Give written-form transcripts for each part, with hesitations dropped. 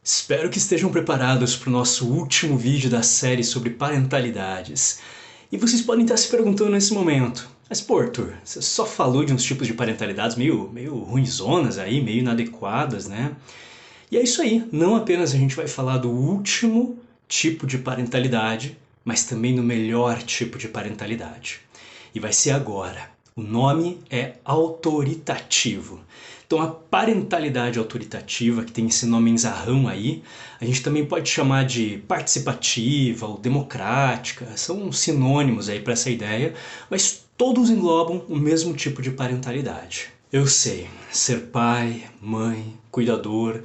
Espero que estejam preparados para o nosso último vídeo da série sobre parentalidades. E vocês podem estar se perguntando nesse momento, mas pô, Arthur, você só falou de uns tipos de parentalidades meio ruinzonas aí, meio inadequadas, né? E é isso aí, não apenas a gente vai falar do último tipo de parentalidade, mas também do melhor tipo de parentalidade. E vai ser agora. O nome é autoritativo. Então a parentalidade autoritativa, que tem esse nome enzarrão aí, a gente também pode chamar de participativa ou democrática, são sinônimos aí para essa ideia, mas todos englobam o mesmo tipo de parentalidade. Eu sei, ser pai, mãe, cuidador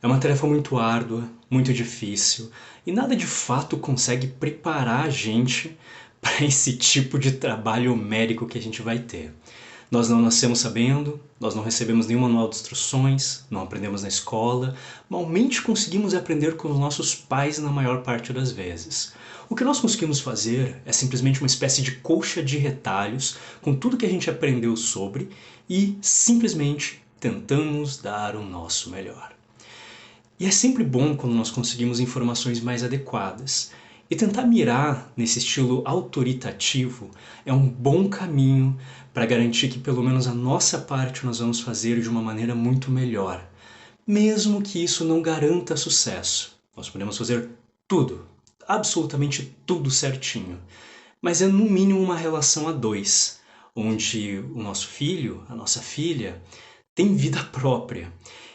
é uma tarefa muito árdua, muito difícil, e nada de fato consegue preparar a gente para esse tipo de trabalho homérico que a gente vai ter. Nós não nascemos sabendo, nós não recebemos nenhum manual de instruções, não aprendemos na escola, malmente conseguimos aprender com os nossos pais na maior parte das vezes. O que nós conseguimos fazer é simplesmente uma espécie de colcha de retalhos com tudo que a gente aprendeu sobre e simplesmente tentamos dar o nosso melhor. E é sempre bom quando nós conseguimos informações mais adequadas. E tentar mirar nesse estilo autoritativo é um bom caminho para garantir que pelo menos a nossa parte nós vamos fazer de uma maneira muito melhor. Mesmo que isso não garanta sucesso. Nós podemos fazer tudo, absolutamente tudo certinho. Mas é no mínimo uma relação a dois, onde o nosso filho, a nossa filha, tem vida própria.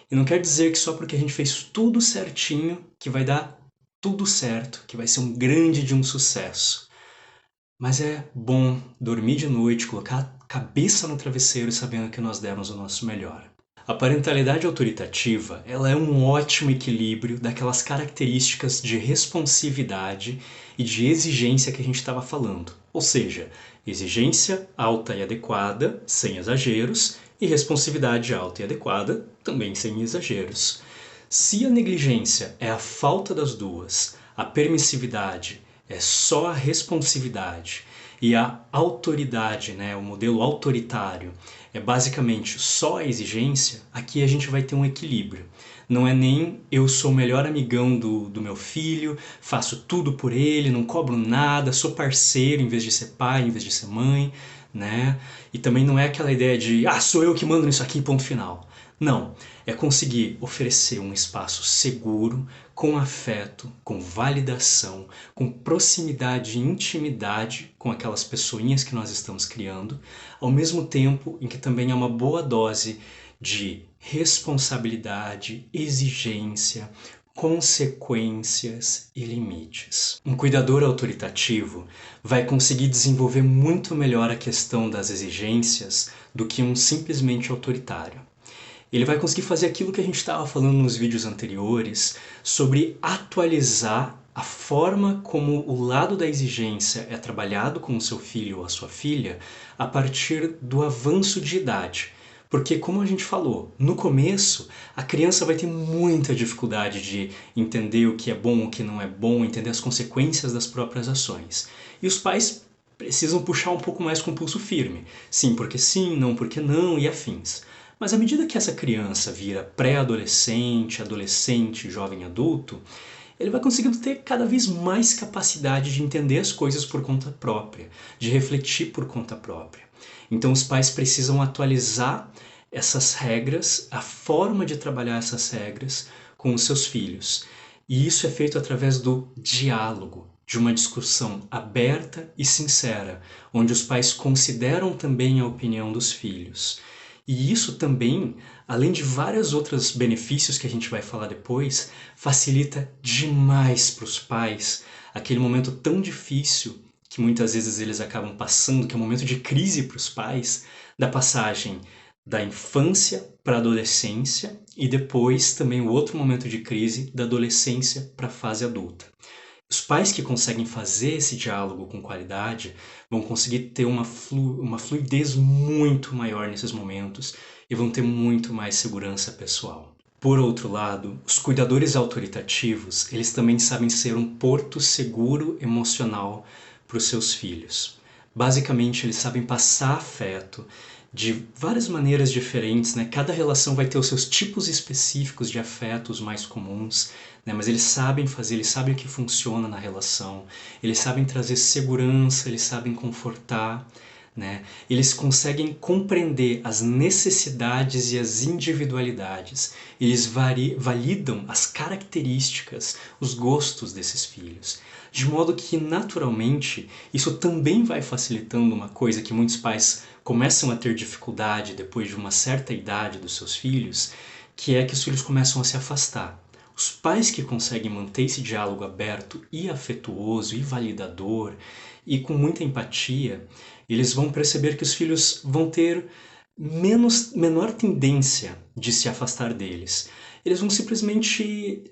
E não quer dizer que só porque a gente fez tudo certinho que vai dar tudo certo, que vai ser um grande de um sucesso. Mas é bom dormir de noite, colocar a cabeça no travesseiro sabendo que nós demos o nosso melhor. A parentalidade autoritativa, ela é um ótimo equilíbrio daquelas características de responsividade e de exigência que a gente estava falando. Ou seja, exigência alta e adequada, sem exageros, e responsividade alta e adequada, também sem exageros. Se a negligência é a falta das duas, a permissividade é só a responsividade e a autoridade, né, o modelo autoritário, é basicamente só a exigência, aqui a gente vai ter um equilíbrio. Não é nem eu sou o melhor amigão do meu filho, faço tudo por ele, não cobro nada, sou parceiro em vez de ser pai, em vez de ser mãe, né? E também não é aquela ideia de sou eu que mando nisso aqui, ponto final. Não, é conseguir oferecer um espaço seguro, com afeto, com validação, com proximidade e intimidade com aquelas pessoinhas que nós estamos criando, ao mesmo tempo em que também há uma boa dose de responsabilidade, exigência, consequências e limites. Um cuidador autoritativo vai conseguir desenvolver muito melhor a questão das exigências do que um simplesmente autoritário. Ele vai conseguir fazer aquilo que a gente estava falando nos vídeos anteriores sobre atualizar a forma como o lado da exigência é trabalhado com o seu filho ou a sua filha a partir do avanço de idade. Porque, como a gente falou, no começo a criança vai ter muita dificuldade de entender o que é bom, o que não é bom, entender as consequências das próprias ações. E os pais precisam puxar um pouco mais com o pulso firme. Sim, porque sim, não porque não e afins. Mas à medida que essa criança vira pré-adolescente, adolescente, jovem adulto, ele vai conseguindo ter cada vez mais capacidade de entender as coisas por conta própria, de refletir por conta própria. Então os pais precisam atualizar essas regras, a forma de trabalhar essas regras com os seus filhos. E isso é feito através do diálogo, de uma discussão aberta e sincera, onde os pais consideram também a opinião dos filhos. E isso também, além de vários outros benefícios que a gente vai falar depois, facilita demais para os pais aquele momento tão difícil que muitas vezes eles acabam passando, que é um momento de crise para os pais, da passagem da infância para a adolescência e depois também o outro momento de crise da adolescência para a fase adulta. Os pais que conseguem fazer esse diálogo com qualidade vão conseguir ter uma fluidez muito maior nesses momentos e vão ter muito mais segurança pessoal. Por outro lado, os cuidadores autoritativos, eles também sabem ser um porto seguro emocional para os seus filhos. Basicamente, eles sabem passar afeto de várias maneiras diferentes, né? Cada relação vai ter os seus tipos específicos de afetos mais comuns, né? Mas eles sabem fazer, eles sabem o que funciona na relação, eles sabem trazer segurança, eles sabem confortar, né? Eles conseguem compreender as necessidades e as individualidades. Eles validam as características, os gostos desses filhos. De modo que, naturalmente, isso também vai facilitando uma coisa que muitos pais começam a ter dificuldade depois de uma certa idade dos seus filhos, que é que os filhos começam a se afastar. Os pais que conseguem manter esse diálogo aberto e afetuoso e validador e com muita empatia, eles vão perceber que os filhos vão ter menor tendência de se afastar deles. Eles vão simplesmente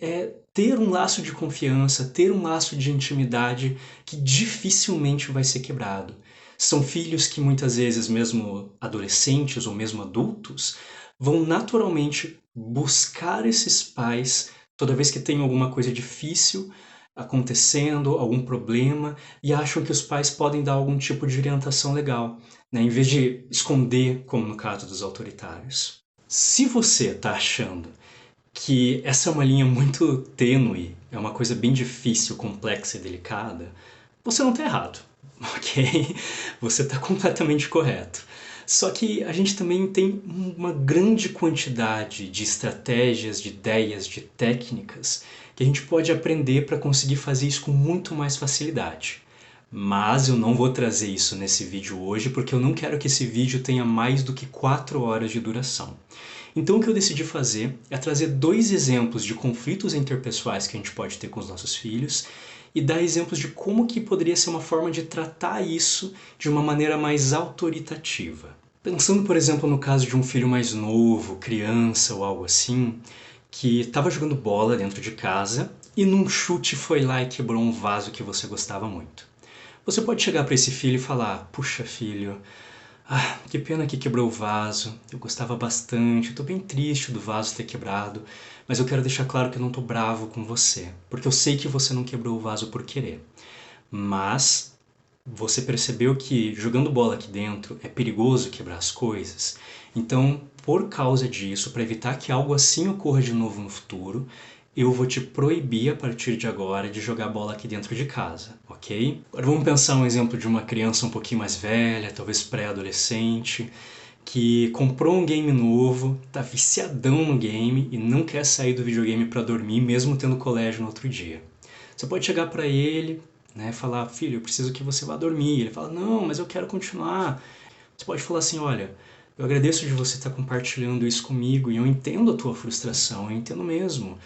ter um laço de confiança, ter um laço de intimidade que dificilmente vai ser quebrado. São filhos que muitas vezes, mesmo adolescentes ou mesmo adultos, vão naturalmente buscar esses pais toda vez que tem alguma coisa difícil acontecendo, algum problema, e acham que os pais podem dar algum tipo de orientação legal, né, em vez de esconder, como no caso dos autoritários. Se você está achando que essa é uma linha muito tênue, é uma coisa bem difícil, complexa e delicada, você não está errado, ok? Você está completamente correto. Só que a gente também tem uma grande quantidade de estratégias, de ideias, de técnicas que a gente pode aprender para conseguir fazer isso com muito mais facilidade. Mas eu não vou trazer isso nesse vídeo hoje porque eu não quero que esse vídeo tenha mais do que 4 horas de duração. Então o que eu decidi fazer é trazer 2 exemplos de conflitos interpessoais que a gente pode ter com os nossos filhos e dar exemplos de como que poderia ser uma forma de tratar isso de uma maneira mais autoritativa. Pensando, por exemplo, no caso de um filho mais novo, criança ou algo assim, que estava jogando bola dentro de casa e num chute foi lá e quebrou um vaso que você gostava muito. Você pode chegar para esse filho e falar: puxa filho, que pena que quebrou o vaso, eu gostava bastante, eu tô bem triste do vaso ter quebrado, mas eu quero deixar claro que eu não tô bravo com você, porque eu sei que você não quebrou o vaso por querer. Mas você percebeu que jogando bola aqui dentro é perigoso quebrar as coisas, então por causa disso, para evitar que algo assim ocorra de novo no futuro, eu vou te proibir a partir de agora de jogar bola aqui dentro de casa, ok? Agora vamos pensar um exemplo de uma criança um pouquinho mais velha, talvez pré-adolescente, que comprou um game novo, tá viciadão no game e não quer sair do videogame para dormir, mesmo tendo colégio no outro dia. Você pode chegar para ele, né, falar: filho, eu preciso que você vá dormir. Ele fala: não, mas eu quero continuar. Você pode falar assim: olha, eu agradeço de você estar compartilhando isso comigo e eu entendo a tua frustração, eu entendo mesmo,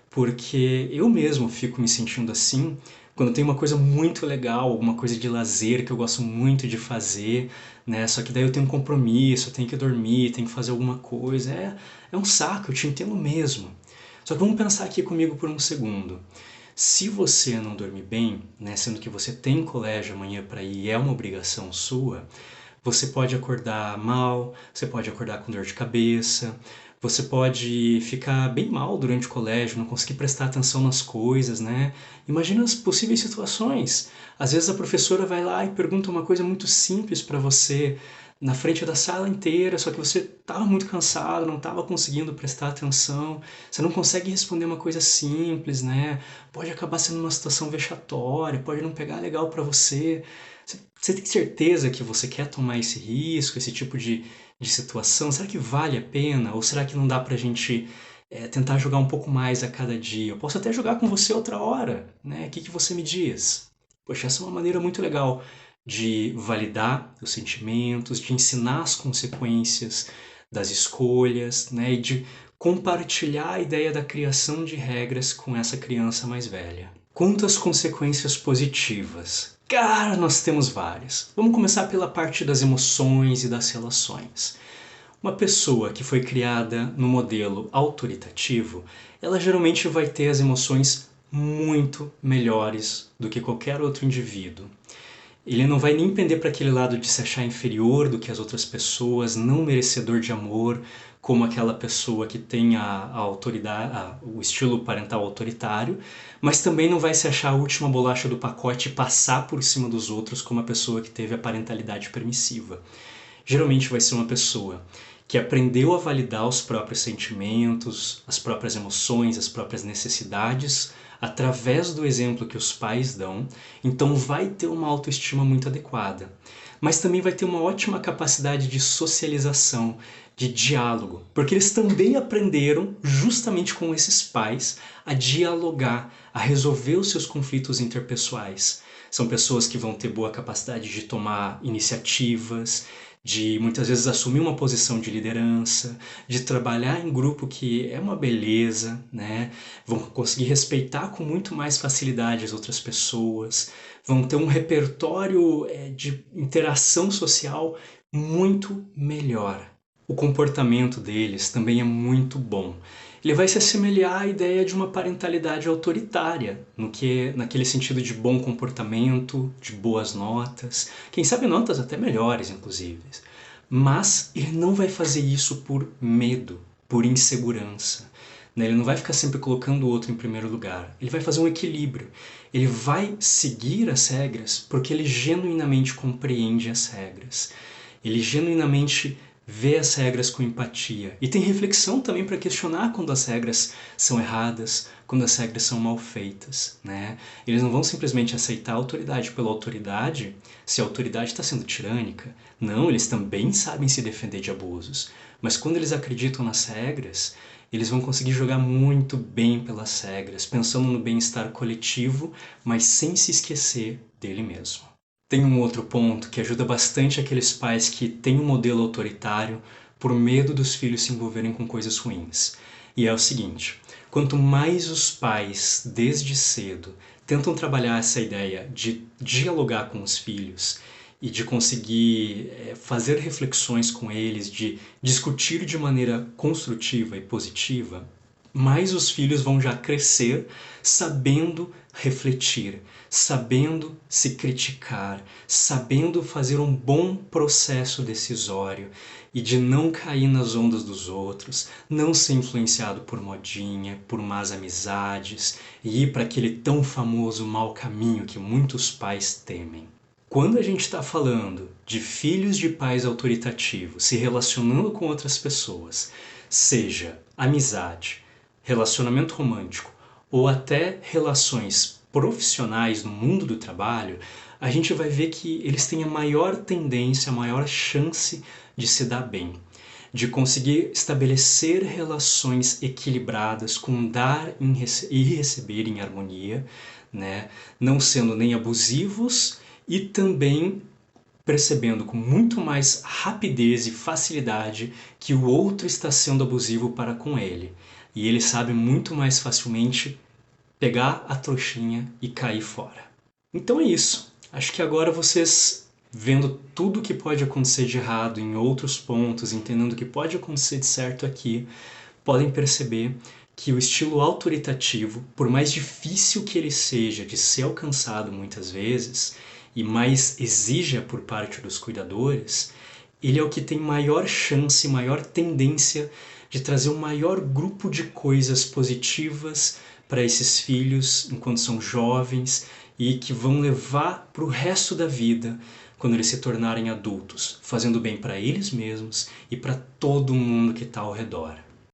porque eu mesmo fico me sentindo assim quando tem uma coisa muito legal, alguma coisa de lazer que eu gosto muito de fazer, né? Só que daí eu tenho um compromisso, eu tenho que dormir, tenho que fazer alguma coisa. É um saco, eu te entendo mesmo. Só que vamos pensar aqui comigo por um segundo. Se você não dormir bem, né, sendo que você tem colégio amanhã para ir e é uma obrigação sua, você pode acordar mal, você pode acordar com dor de cabeça, você pode ficar bem mal durante o colégio, não conseguir prestar atenção nas coisas, né? Imagina as possíveis situações. Às vezes a professora vai lá e pergunta uma coisa muito simples para você na frente da sala inteira, só que você estava muito cansado, não estava conseguindo prestar atenção, você não consegue responder uma coisa simples, né? Pode acabar sendo uma situação vexatória, pode não pegar legal para você. Você tem certeza que você quer tomar esse risco, esse tipo de situação? Será que vale a pena? Ou será que não dá pra gente tentar jogar um pouco mais a cada dia? Eu posso até jogar com você outra hora, né? O que você me diz? Poxa, essa é uma maneira muito legal de validar os sentimentos, de ensinar as consequências das escolhas, né? E de compartilhar a ideia da criação de regras com essa criança mais velha. Quanto às consequências positivas? Cara, nós temos várias. Vamos começar pela parte das emoções e das relações. Uma pessoa que foi criada no modelo autoritativo, ela geralmente vai ter as emoções muito melhores do que qualquer outro indivíduo. Ele não vai nem pender para aquele lado de se achar inferior do que as outras pessoas, não merecedor de amor, como aquela pessoa que tem a autoridade, o estilo parental autoritário, mas também não vai se achar a última bolacha do pacote e passar por cima dos outros como a pessoa que teve a parentalidade permissiva. geralmente vai ser uma pessoa que aprendeu a validar os próprios sentimentos, as próprias emoções, as próprias necessidades, através do exemplo que os pais dão, então vai ter uma autoestima muito adequada. Mas também vai ter uma ótima capacidade de socialização, de diálogo, porque eles também aprenderam, justamente com esses pais, a dialogar, a resolver os seus conflitos interpessoais. São pessoas que vão ter boa capacidade de tomar iniciativas, de muitas vezes assumir uma posição de liderança, de trabalhar em grupo, que é uma beleza, né? Vão conseguir respeitar com muito mais facilidade as outras pessoas, vão ter um repertório de interação social muito melhor. O comportamento deles também é muito bom. Ele vai se assemelhar à ideia de uma parentalidade autoritária, naquele sentido de bom comportamento, de boas notas, quem sabe notas até melhores, inclusive. Mas ele não vai fazer isso por medo, por insegurança. Ele não vai ficar sempre colocando o outro em primeiro lugar. Ele vai fazer um equilíbrio. Ele vai seguir as regras porque ele genuinamente compreende as regras. Ele genuinamente vê as regras com empatia. E tem reflexão também para questionar quando as regras são erradas, quando as regras são mal feitas, né? Eles não vão simplesmente aceitar a autoridade pela autoridade se a autoridade está sendo tirânica. Não, eles também sabem se defender de abusos. Mas quando eles acreditam nas regras, eles vão conseguir jogar muito bem pelas regras, pensando no bem-estar coletivo, mas sem se esquecer dele mesmo. Tem um outro ponto que ajuda bastante aqueles pais que têm um modelo autoritário por medo dos filhos se envolverem com coisas ruins. E é o seguinte, quanto mais os pais, desde cedo, tentam trabalhar essa ideia de dialogar com os filhos e de conseguir fazer reflexões com eles, de discutir de maneira construtiva e positiva, mais os filhos vão já crescer sabendo refletir, sabendo se criticar, sabendo fazer um bom processo decisório e de não cair nas ondas dos outros, não ser influenciado por modinha, por más amizades e ir para aquele tão famoso mau caminho que muitos pais temem. Quando a gente está falando de filhos de pais autoritativos se relacionando com outras pessoas, seja amizade, relacionamento romântico ou até relações profissionais no mundo do trabalho, a gente vai ver que eles têm a maior tendência, a maior chance de se dar bem, de conseguir estabelecer relações equilibradas com dar e receber em harmonia, né? Não sendo nem abusivos e também percebendo com muito mais rapidez e facilidade que o outro está sendo abusivo para com ele. E ele sabe muito mais facilmente pegar a trouxinha e cair fora. Então é isso. Acho que agora vocês, vendo tudo o que pode acontecer de errado em outros pontos, entendendo o que pode acontecer de certo aqui, podem perceber que o estilo autoritativo, por mais difícil que ele seja de ser alcançado muitas vezes, e mais exija por parte dos cuidadores, ele é o que tem maior chance, maior tendência de trazer um maior grupo de coisas positivas para esses filhos enquanto são jovens e que vão levar para o resto da vida quando eles se tornarem adultos, fazendo bem para eles mesmos e para todo mundo que está ao redor.